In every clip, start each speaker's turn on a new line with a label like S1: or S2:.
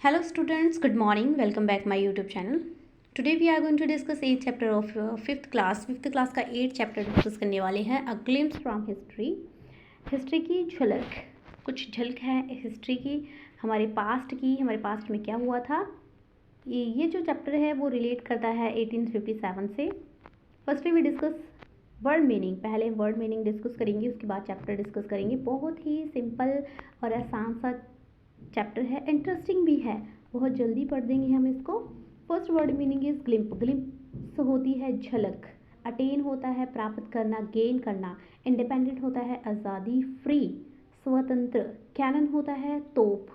S1: Hello students, good morning. Welcome back my YouTube channel. Today we are going to discuss 8th chapter of 5th class. 5th class का 8th chapter discuss करने वाले हैं. A glimpse from history. History की झलक, कुछ झलक है history की, हमारे पास्ट की, हमारे पास्ट में क्या हुआ था. ये जो चैप्टर है वो रिलेट करता है 1857 से. Firstly we discuss word meaning. पहले वर्ड मीनिंग डिस्कस करेंगे, उसके बाद चैप्टर डिस्कस करेंगे. बहुत ही सिंपल और आसान सा चैप्टर है, इंटरेस्टिंग भी है, बहुत जल्दी पढ़ देंगे हम इसको. First word meaning is glimpse. Glimpse होती है झलक, अटेन होता है प्राप्त करना, गेन करना. इंडिपेंडेंट होता है आज़ादी, फ्री स्वतंत्र. कैनन होता है तोप,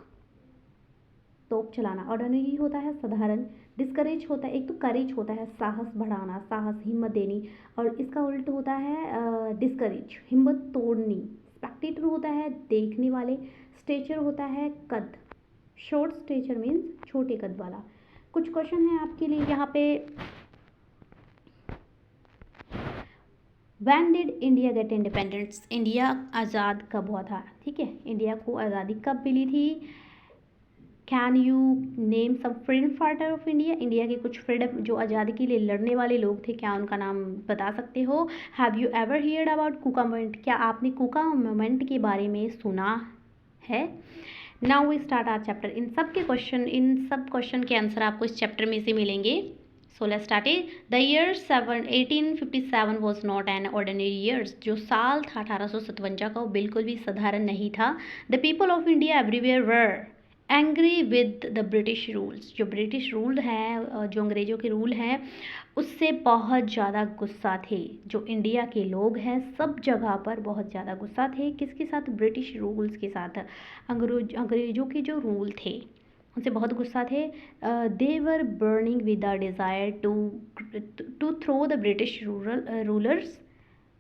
S1: तोप चलाना. ऑर्डिनरी होता है साधारण. डिस्करेज होता है, एक तो करेज होता है साहस बढ़ाना, साहस हिम्मत देनी, और इसका उल्ट होता है डिस्करेज हिम्मत तोड़नी. स्पेक्टेटर होता है देखने वाले. स्टेचर होता है कद. शॉर्ट स्टेचर मीन्स छोटे कद वाला. कुछ क्वेश्चन है आपके लिए यहाँ पे. When did India get independence? India आज़ाद कब हुआ था? ठीक है, इंडिया को आज़ादी कब मिली थी? Can you name some freedom fighter of India? India के कुछ फ्रीडम जो आज़ादी के लिए लड़ने वाले लोग थे, क्या उनका नाम बता सकते हो? Have you ever heard about Kuka movement? क्या आपने कुका मूवमेंट के बारे में सुना है? Now we start our chapter. इन सब क्वेश्चन के आंसर आपको इस चैप्टर में से मिलेंगे. So let's start it. The year 1857 was not an ordinary years. जो साल था 1857 का वो बिल्कुल भी साधारण नहीं था. The people of India everywhere were angry with the British rules. जो ब्रिटिश रूल है, जो अंग्रेज़ों के रूल हैं, उससे बहुत ज़्यादा गुस्सा थे. जो इंडिया के लोग हैं सब जगह पर बहुत ज़्यादा गुस्सा थे. किसके साथ? ब्रिटिश रूल्स के साथ. अंग्रेज़ों के जो रूल थे उनसे बहुत गुस्सा थे. They were burning with the desire to throw the British rulers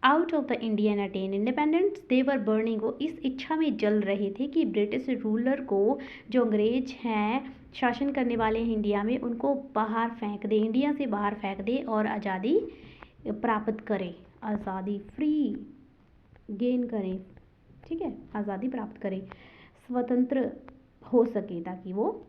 S1: out of the India and attain independence. They were burning, वो इस इच्छा में जल रहे थे कि ब्रिटिश रूलर को, जो अंग्रेज हैं शासन करने वाले हैं इंडिया में, उनको बाहर फेंक दे, इंडिया से बाहर फेंक दे और आज़ादी प्राप्त करें. आज़ादी फ्री गेन करें, ठीक है, आज़ादी प्राप्त करें, स्वतंत्र हो सके ताकि वो.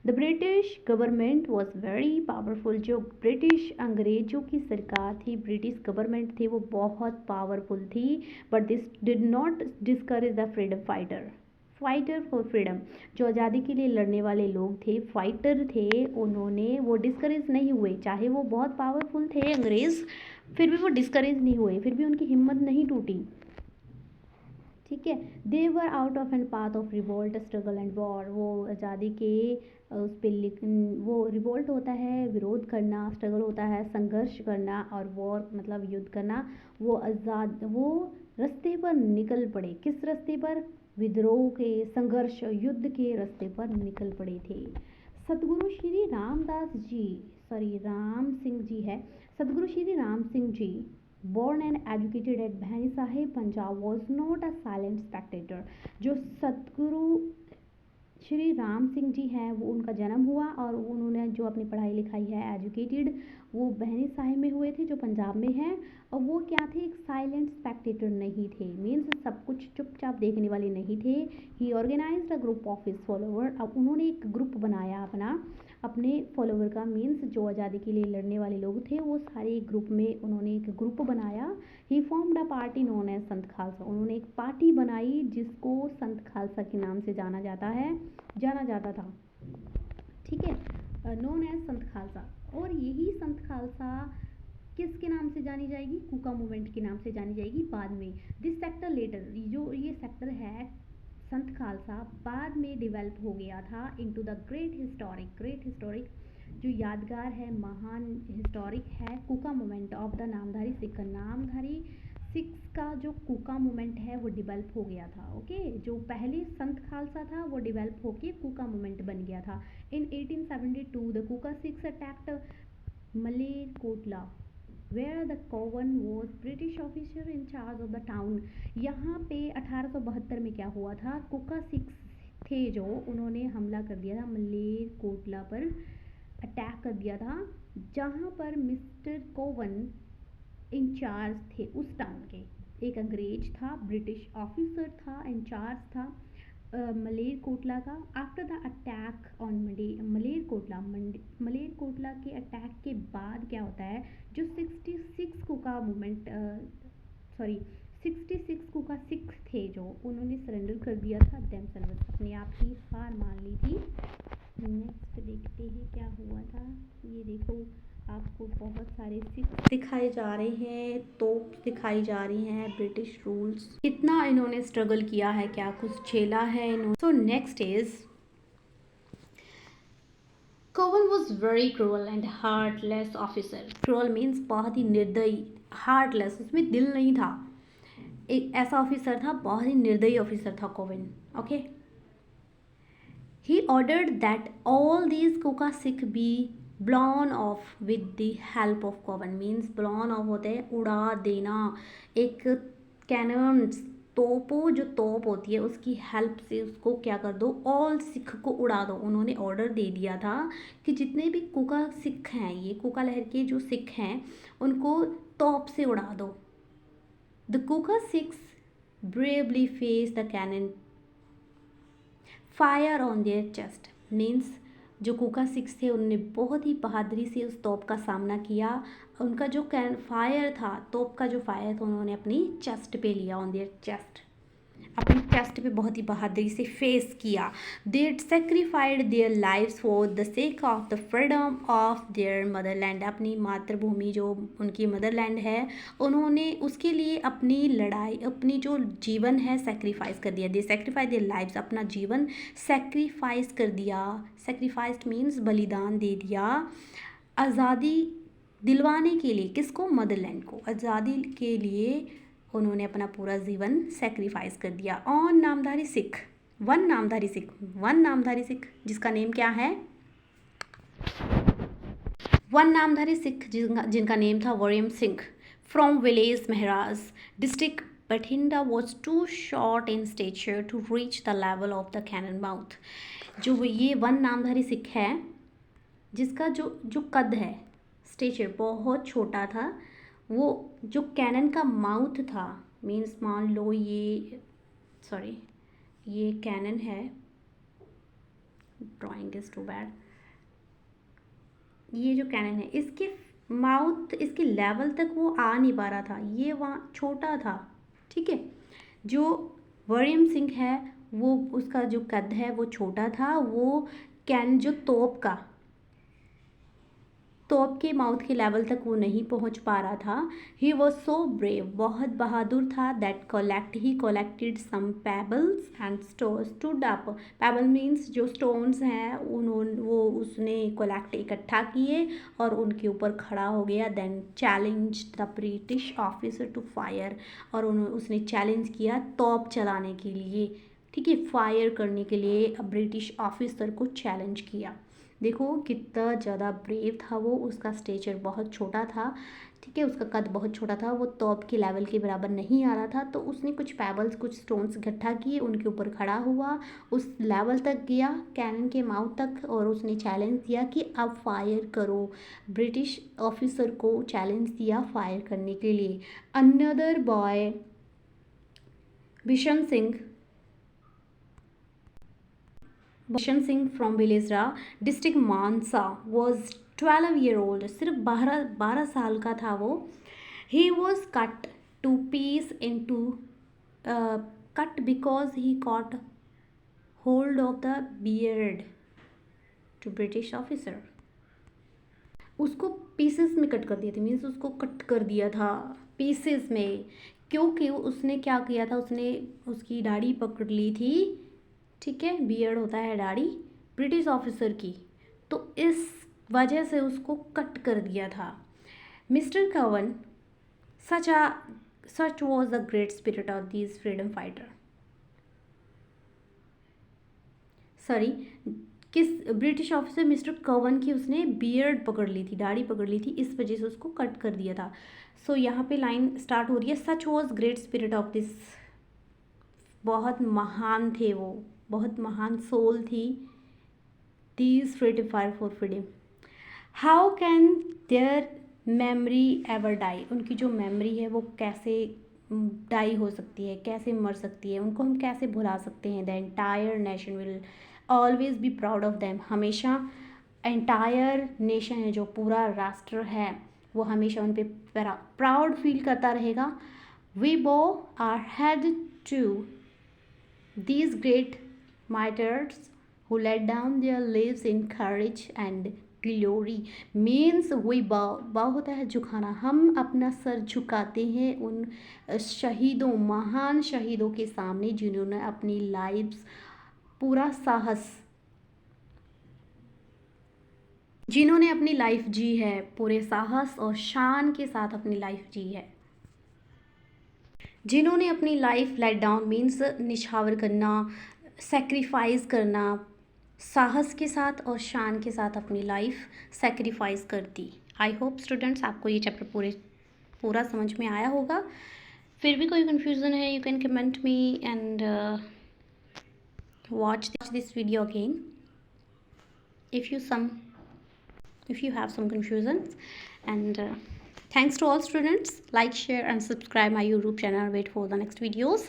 S1: The British government was very powerful. जो ब्रिटिश अंग्रेज़ों की सरकार थी, ब्रिटिश गवर्नमेंट थी, वो बहुत पावरफुल थी. But this did not discourage the freedom fighter for freedom. जो आज़ादी के लिए लड़ने वाले लोग थे, फाइटर थे, उन्होंने वो डिस्करेज नहीं हुए. चाहे वो बहुत पावरफुल थे अंग्रेज़, फिर भी वो डिस्करेज नहीं हुए, फिर भी उनकी हिम्मत नहीं टूटी. ठीक है. They were out of and path of revolt struggle and war. वो आज़ादी के उस पर वो रिवोल्ट होता है विरोध करना, स्ट्रगल होता है संघर्ष करना, और वॉर मतलब युद्ध करना. वो रास्ते पर निकल पड़े. किस रास्ते पर? विद्रोह के, संघर्ष, युद्ध के रास्ते पर निकल पड़े थे. सदगुरु श्री रामदास जी, सॉरी राम सिंह जी है, सदगुरु Shri Ram Singh ji, born and educated at भैनी Sahib Punjab, was not a silent spectator. जो सतगुरु श्री राम सिंह जी हैं, वो उनका जन्म हुआ और उन्होंने जो अपनी पढ़ाई लिखाई है एजुकेटेड, वो बहनी साहिब में हुए थे जो पंजाब में है. और वो क्या थे? एक साइलेंट स्पेक्टेटर नहीं थे, मीन्स सब कुछ चुपचाप देखने वाले नहीं थे. He organised a group of his follower. अब उन्होंने एक ग्रुप बनाया अपने फॉलोवर का, मीन्स जो आज़ादी के लिए लड़ने वाले लोग थे वो सारे एक ग्रुप में, उन्होंने एक ग्रुप बनाया. He formed a party known as Sant Khalsa. उन्होंने एक पार्टी बनाई जिसको संत खालसा के नाम से जाना जाता था. ठीक है, नोन एज संत खालसा. और यही संत खालसा किसके नाम से जानी जाएगी? कुका मूवमेंट के नाम से जानी जाएगी बाद में. दिस सेक्टर लेटर, जो ये सेक्टर है संत खालसा, बाद में डेवलप हो गया था इनटू द ग्रेट हिस्टोरिक जो यादगार है, महान हिस्टोरिक है, कुका मूवमेंट ऑफ द नामधारी सिख का जो कुका मूवमेंट है वो डेवलप हो गया था. ओके, जो पहले संत खालसा था वो डेवलप होके कुका मूवमेंट बन गया था. In 1872 the Kuka Sikhs attacked Malerkotla where the Cowan was British officer in charge of the town. यहाँ पे 1872 में क्या हुआ था? कुका सिक्स थे जो, उन्होंने हमला कर दिया था मलेरकोटला पर, अटैक कर दिया था, जहाँ पर मिस्टर कोवन इंचार्ज थे उस टाउन के. एक अंग्रेज था, ब्रिटिश ऑफिसर था, इंचार्ज था. मलेरकोटला का। After the attack on Malerkotla के अटैक के बाद क्या होता है, जो 66 कुका मूवमेंट, सॉरी 66 कुका सिख थे जो, उन्होंने सरेंडर कर दिया था देमसेल्व्स, अपने आप ही हार मान ली थी। नेक्स्ट देखते हैं क्या हुआ था। ये देखो, आपको बहुत सारे सिख दिखाए जा रहे हैं, तोप दिखाई जा रही हैं, ब्रिटिश रूल्स, कितना इन्होंने स्ट्रगल किया है, क्या कुछ झेला है इन्होंने। सो नेक्स्ट इज कोवन was very cruel and heartless officer. Cruel means बहुत ही निर्दयी, हार्टलेस उसमें दिल नहीं था, एक ऐसा ऑफिसर था, बहुत ही निर्दयी ऑफिसर था कोवन। Okay, he ordered that all these kuka sikh be blown off with the help of coven। means blown off होते हैं उड़ा देना, एक कैनन्स, तोपों, जो तोप होती है उसकी हेल्प से उसको क्या कर दो, ऑल सिख को उड़ा दो। उन्होंने ऑर्डर दे दिया था कि जितने भी कुका सिख हैं, ये कुका लहर के जो सिख हैं, उनको तोप से उड़ा दो। The Kuka Sikhs bravely faced the cannon fire on their chest. Means जो कुका सिक्स थे उन्होंने बहुत ही बहादुरी से उस तोप का सामना किया। उनका जो फायर था, तोप का जो फायर था, उन्होंने अपनी चेस्ट पे लिया, ऑन देयर चेस्ट, अपनी चेस्ट पे बहुत ही बहादुरी से फेस किया। They sacrificed their lives for the sake of the freedom of their motherland. अपनी मातृभूमि जो उनकी मदरलैंड है, उन्होंने उसके लिए अपनी लड़ाई, अपनी जो जीवन है सेक्रीफाइस कर दिया। दे सेक्रीफाइड देयर लाइव्स, अपना जीवन सेक्रीफाइस कर दिया। सेक्रीफाइस्ड मीन्स बलिदान दे दिया, आज़ादी दिलवाने के लिए। किसको? मदरलैंड को। आज़ादी के लिए उन्होंने अपना पूरा जीवन सेक्रीफाइस कर दिया। वन नामधारी सिख जिसका नेम क्या है, वन नामधारी सिख जिनका नेम था Wariyam Singh, from village Mehraj district Bathinda, was too short in stature to reach the level of the cannon mouth. जो ये वन नामधारी सिख है, जिसका जो कद है, स्टेचर बहुत छोटा था, वो जो कैनन का माउथ था, मीन्स मान लो ये कैनन है, ड्राइंग इज टू बैड, ये जो कैनन है इसके माउथ, इसके लेवल तक वो आ नहीं पा रहा था, ये वहाँ छोटा था। ठीक है, जो वरियम सिंह है वो, उसका जो कद है वो छोटा था, वो जो तोप के माउथ के लेवल तक वो नहीं पहुंच पा रहा था। ही वॉज सो ब्रेव, बहुत बहादुर था। That he collected some pebbles and stood up. Pebble means जो स्टोन्स हैं, उसने इकट्ठा किए और उनके ऊपर खड़ा हो गया। Then challenge the British officer to fire, और उसने चैलेंज किया तोप चलाने के लिए। ठीक है, फायर करने के लिए ब्रिटिश ऑफिसर को चैलेंज किया। देखो कितना ज़्यादा ब्रेव था वो, उसका स्टेचर बहुत छोटा था। ठीक है, उसका कद बहुत छोटा था, वो तोप के लेवल के बराबर नहीं आ रहा था। तो उसने कुछ पेबल्स, कुछ स्टोन्स इकट्ठा किए, उनके ऊपर खड़ा हुआ, उस लेवल तक गया, कैनन के माउथ तक, और उसने चैलेंज दिया कि अब फायर करो। ब्रिटिश ऑफिसर को चैलेंज दिया फायर करने के लिए। Another boy Bishan Singh from Bilesra district Mansa was 12 year old, सिर्फ 12 साल का था वो। He was cut to piece into cut because he caught hold of the beard to British officer. उसको पीसेस में कट कर दिए थे, मीन्स उसको कट कर दिया था पीसेस में, क्योंकि उसने क्या किया था, उसने उसकी दाढ़ी पकड़ ली थी। ठीक है, बियर्ड होता है दाढ़ी ब्रिटिश ऑफिसर की, तो इस वजह से उसको कट कर दिया था। मिस्टर कवन सच was the great spirit of this freedom fighter. किस ब्रिटिश ऑफिसर मिस्टर कवन की उसने बियर्ड पकड़ ली थी, दाढ़ी पकड़ ली थी, इस वजह से उसको कट कर दिया था। सो यहाँ पे लाइन स्टार्ट हो रही है, such was great spirit of this, बहुत महान थे वो, बहुत महान सोल थी these freedom fire for freedom. How can their memory ever die, उनकी जो मेमोरी है वो कैसे डाई हो सकती है, कैसे मर सकती है, उनको हम कैसे भुला सकते हैं। The entire nation will always be proud of them. हमेशा एंटायर नेशन है, जो पूरा राष्ट्र है, वो हमेशा उन पर प्राउड फील करता रहेगा। We bow our head to these great martyrs who laid down their lives in courage and glory means we bow होता है झुकाना। हम अपना सर झुकाते हैं उन शहीदों, महान शहीदों के सामने, जिन्होंने अपनी लाइव्स पूरा साहस, जिन्होंने अपनी लाइफ जी है, पूरे साहस और शान के साथ अपनी लाइफ जी है। जिन्होंने अपनी लाइफ लेट डाउन मीन्स निछावर करना, सेक्रीफाइस करना, साहस के साथ और शान के साथ अपनी लाइफ सेक्रीफाइस कर दी। आई होप स्टूडेंट्स आपको ये चैप्टर पूरा समझ में आया होगा। फिर भी कोई कन्फ्यूज़न है, you can comment me and watch this video again if you have some confusions. And thanks to all students. Like, share and subscribe my YouTube channel. Wait for the next videos.